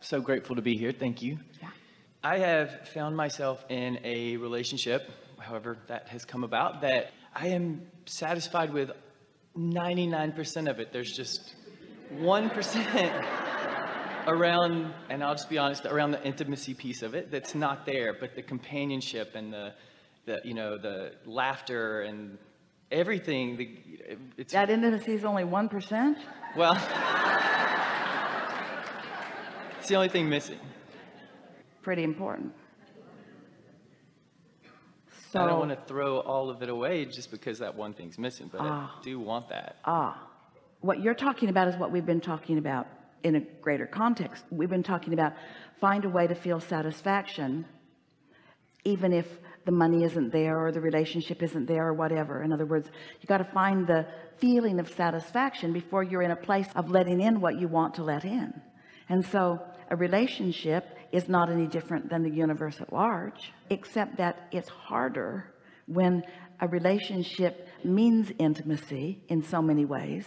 so grateful to be here. Thank you. Yeah. I have found myself in a relationship, however that has come about, that I am satisfied with 99% of it. There's just 1% around, and I'll just be honest, around the intimacy piece of it that's not there, but the companionship and the laughter and everything. That intimacy is only 1%? Well, it's the only thing missing. Pretty important. So I don't want to throw all of it away just because that one thing's missing, but I do want that. What you're talking about is what we've been talking about in a greater context. We've been talking about find a way to feel satisfaction even if the money isn't there or the relationship isn't there or whatever. In other words, you got to find the feeling of satisfaction before you're in a place of letting in what you want to let in. And so a relationship is not any different than the universe at large, except that it's harder when a relationship means intimacy in so many ways.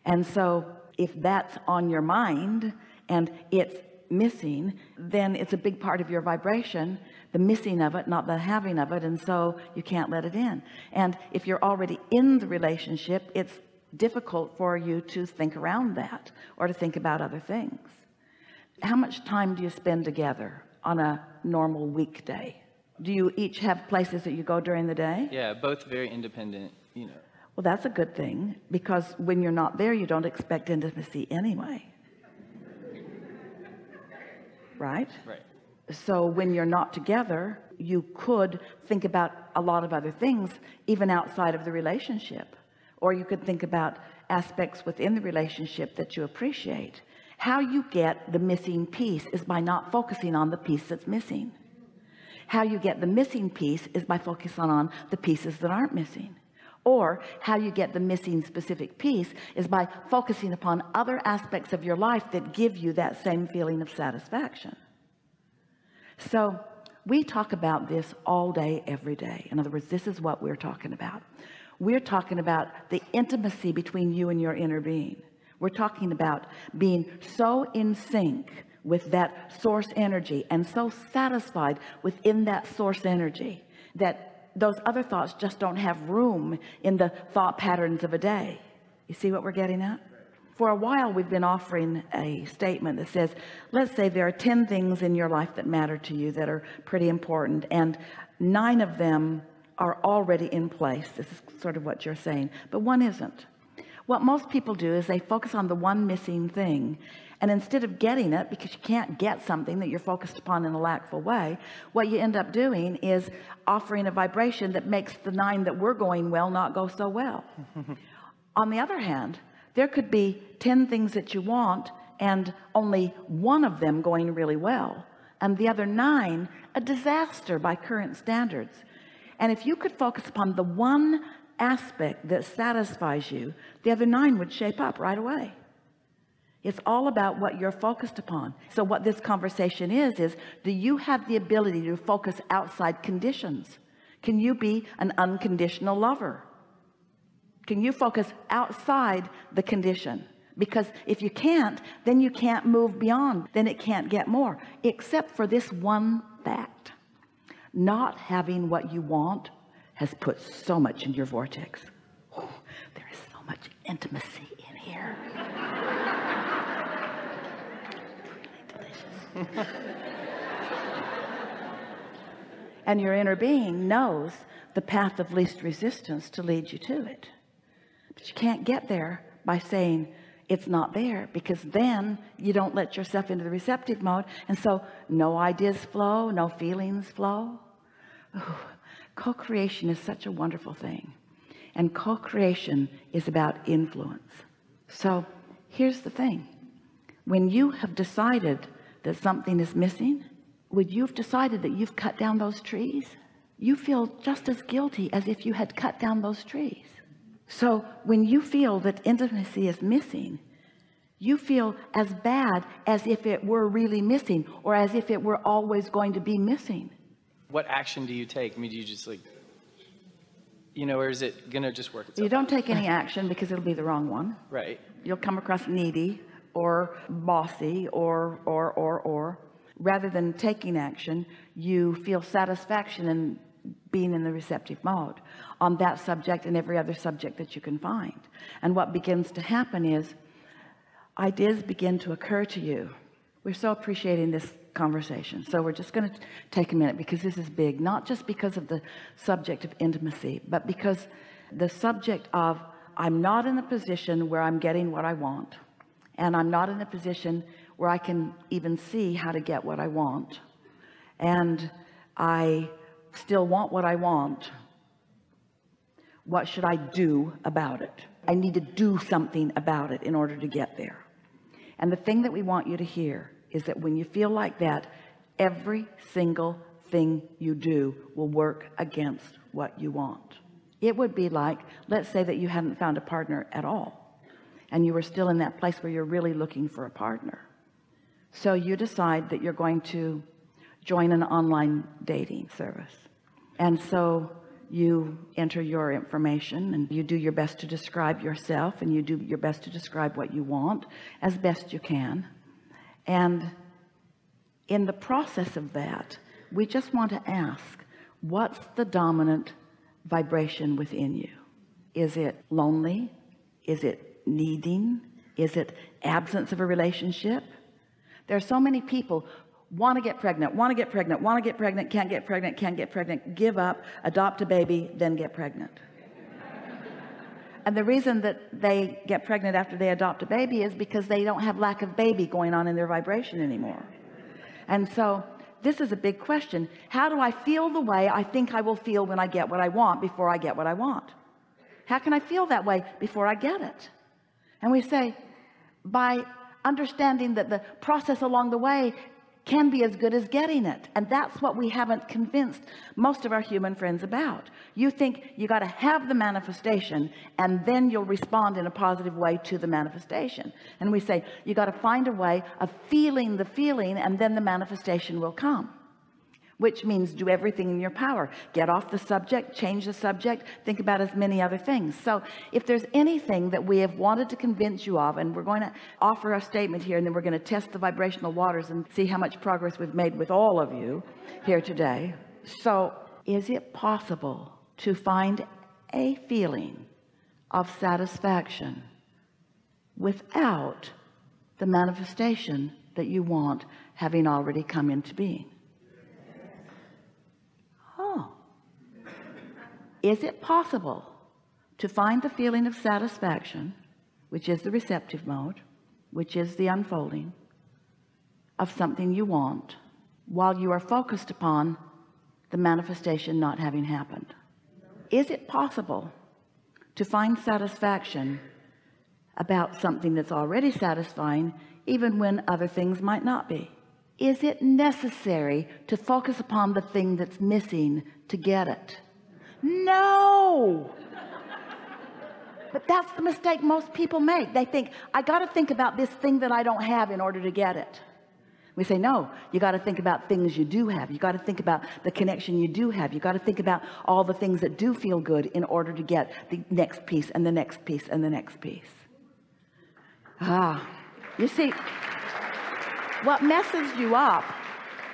And so if that's on your mind and it's missing, then it's a big part of your vibration, the missing of it, not the having of it, and so you can't let it in. And if you're already in the relationship, it's difficult for you to think around that or to think about other things. How much time do you spend together on a normal weekday? Do you each have places that you go during the day? Yeah, both very independent, Well, that's a good thing, because when you're not there, you don't expect intimacy anyway. Right? Right. So when you're not together, you could think about a lot of other things even outside of the relationship, or you could think about aspects within the relationship that you appreciate. How you get the missing piece is by not focusing on the piece that's missing. How you get the missing piece is by focusing on the pieces that aren't missing. Or how you get the missing specific piece is by focusing upon other aspects of your life that give you that same feeling of satisfaction. So we talk about this all day, every day. In other words, this is what we're talking about. We're talking about the intimacy between you and your inner being. We're talking about being so in sync with that source energy and so satisfied within that source energy that those other thoughts just don't have room in the thought patterns of a day. You see what we're getting at? For a while we've been offering a statement that says, let's say there are 10 things in your life that matter to you that are pretty important, and 9 of them are already in place. This is sort of what you're saying, but 1 isn't. What most people do is they focus on the one missing thing, and instead of getting it, because you can't get something that you're focused upon in a lackful way, what you end up doing is offering a vibration that makes the 9 that were going well not go so well. On the other hand, there could be 10 things that you want and only 1 of them going really well, and the other 9 a disaster by current standards. And if you could focus upon the one aspect that satisfies you, the other 9 would shape up right away. It's all about what you're focused upon. So what this conversation is do you have the ability to focus outside conditions? Can you be an unconditional lover? Can you focus outside the condition? Because if you can't, then you can't move beyond, then it can't get more, except for this one fact: not having what you want has put so much in your vortex. Oh, there is so much intimacy in here. Really delicious. And your inner being knows the path of least resistance to lead you to it. But you can't get there by saying it's not there, because then you don't let yourself into the receptive mode, and so no ideas flow, no feelings flow. Ooh. Co-creation is such a wonderful thing, and co-creation is about influence. So here's the thing: when you have decided that something is missing, would you have decided that you've cut down those trees, you feel just as guilty as if you had cut down those trees. So when you feel that intimacy is missing, you feel as bad as if it were really missing, or as if it were always going to be missing. What action do you take? I mean, do you just or is it gonna just work itself You don't take any action because it'll be the wrong one. Right. You'll come across needy, or bossy or rather than taking action, you feel satisfaction in being in the receptive mode on that subject and every other subject that you can find. And what begins to happen is ideas begin to occur to you. We're so appreciating this conversation, so we're just going to take a minute, because this is big, not just because of the subject of intimacy, but because the subject of I'm not in the position where I'm getting what I want, and I'm not in the position where I can even see how to get what I want, and I still want what I want. What should I do about it? I need to do something about it in order to get there. And the thing that we want you to hear is that when you feel like that, every single thing you do will work against what you want. It would be like, let's say that you hadn't found a partner at all, and you were still in that place where you're really looking for a partner. So you decide that you're going to join an online dating service, and so you enter your information and you do your best to describe yourself, and you do your best to describe what you want as best you can. And in the process of that, we just want to ask, what's the dominant vibration within you? Is it lonely? Is it needing? Is it absence of a relationship? There are so many people want to get pregnant, want to get pregnant, want to get pregnant, can't get pregnant, can't get pregnant, give up, adopt a baby, then get pregnant. And the reason that they get pregnant after they adopt a baby is because they don't have lack of baby going on in their vibration anymore. And so this is a big question. How do I feel the way I think I will feel when I get what I want before I get what I want? How can I feel that way before I get it? And we say, by understanding that the process along the way can be as good as getting it. And that's what we haven't convinced most of our human friends about. You think you got to have the manifestation, and then you'll respond in a positive way to the manifestation. And we say you got to find a way of feeling the feeling, and then the manifestation will come, which means do everything in your power. Get off the subject, change the subject, think about as many other things. So if there's anything that we have wanted to convince you of, and we're going to offer a statement here, and then we're going to test the vibrational waters and see how much progress we've made with all of you here today. So is it possible to find a feeling of satisfaction without the manifestation that you want having already come into being? Is it possible to find the feeling of satisfaction, which is the receptive mode, which is the unfolding of something you want, while you are focused upon the manifestation not having happened? Is it possible to find satisfaction about something that's already satisfying, even when other things might not be? Is it necessary to focus upon the thing that's missing to get it? No. But that's the mistake most people make. They think, I got to think about this thing that I don't have in order to get it. We say, no, you got to think about things you do have. You got to think about the connection you do have. You got to think about all the things that do feel good in order to get the next piece and the next piece and the next piece. You see, what messes you up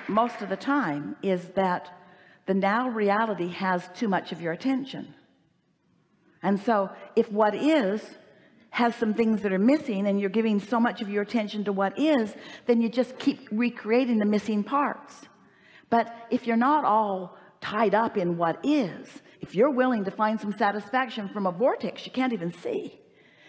most of the time is that the now reality has too much of your attention. And so if what is has some things that are missing, and you're giving so much of your attention to what is, then you just keep recreating the missing parts. But if you're not all tied up in what is, if you're willing to find some satisfaction from a vortex you can't even see,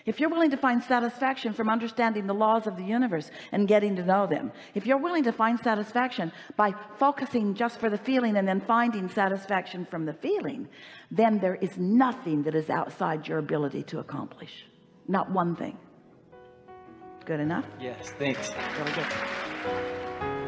if you're willing to find satisfaction from understanding the laws of the universe and getting to know them, if you're willing to find satisfaction by focusing just for the feeling and then finding satisfaction from the feeling, then there is nothing that is outside your ability to accomplish. Not one thing. Good enough? Yes, thanks. Really good.